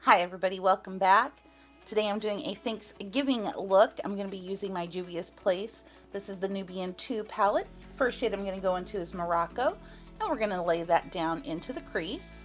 Hi everybody, welcome back. Today I'm doing a Thanksgiving look. I'm going to be using my Juvia's Place. This is the Nubian 2 palette. First shade I'm going to go into is Morocco, and we're going to lay that down into the crease.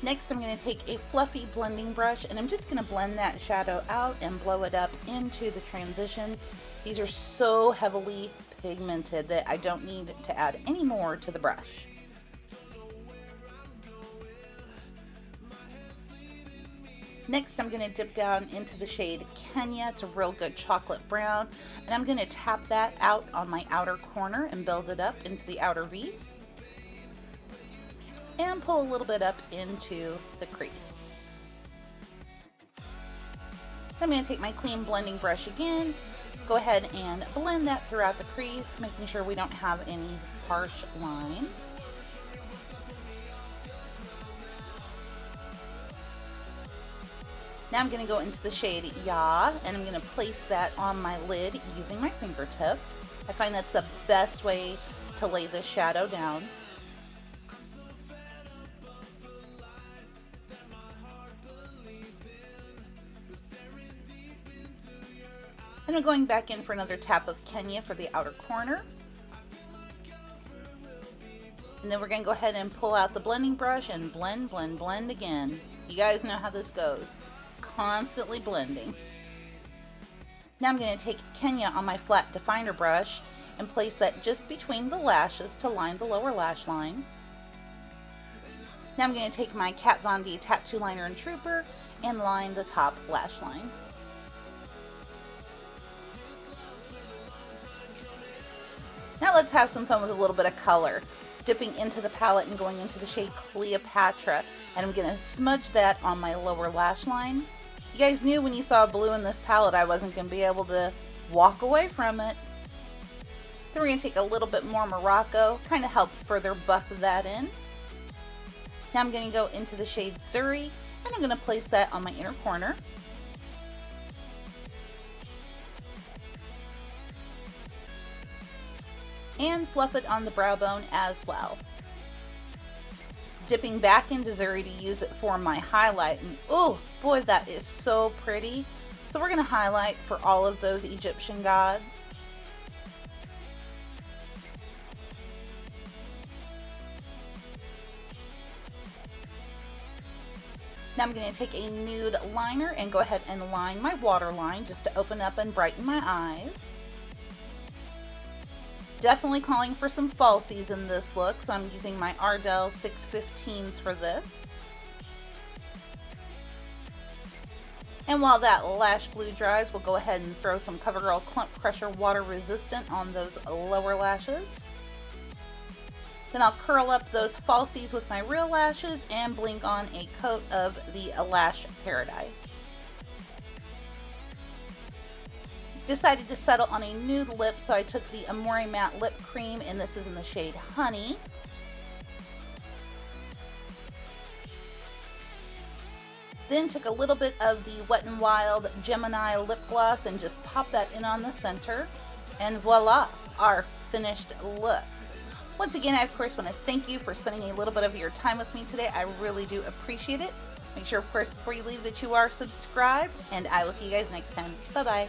Next, I'm going to take a fluffy blending brush and I'm just going to blend that shadow out and blow it up into the transition. These are so heavily pigmented that I don't need to add any more to the brush. Next, I'm going to dip down into the shade Kenya. It's a real good chocolate brown, and I'm going to tap that out on my outer corner and build it up into the outer V. And pull a little bit up into the crease. I'm going to take my clean blending brush again, go ahead and blend that throughout the crease, making sure we don't have any harsh lines. Now I'm going to go into the shade Ya, and I'm going to place that on my lid using my fingertip. I find that's the best way to lay this shadow down. And I'm going back in for another tap of Kenya for the outer corner. And then we're going to go ahead and pull out the blending brush and blend, blend, blend again. You guys know how this goes. Constantly blending. Now I'm going to take Kenya on my flat definer brush and place that just between the lashes to line the lower lash line. Now I'm going to take my Kat Von D tattoo liner and Trooper and line the top lash line. Now let's have some fun with a little bit of color. Dipping into the palette and going into the shade Cleopatra, and I'm going to smudge that on my lower lash line. You guys knew when you saw blue in this palette I wasn't going to be able to walk away from it. Then we're going to take a little bit more Morocco, kind of help further buff that in. Now I'm going to go into the shade Zuri, and I'm going to place that on my inner corner. And fluff it on the brow bone as well. Dipping back into Zuri to use it for my highlight, and oh boy, that is so pretty. So we're going to highlight for all of those Egyptian gods. Now I'm going to take a nude liner and go ahead and line my waterline just to open up and brighten my eyes. Definitely calling for some falsies in this look, so I'm using my Ardell 615s for this. And while that lash glue dries, we'll go ahead and throw some CoverGirl Clump Crusher Water Resistant on those lower lashes. Then I'll curl up those falsies with my real lashes and blink on a coat of the Lash Paradise. Decided to settle on a nude lip, so I took the Amore Matte Lip Cream, and this is in the shade Honey. Then took a little bit of the Wet n Wild Gemini Lip Gloss and just pop that in on the center. And voila, our finished look. Once again, I of course want to thank you for spending a little bit of your time with me today. I really do appreciate it. Make sure, of course, before you leave that you are subscribed, and I will see you guys next time. Bye-bye.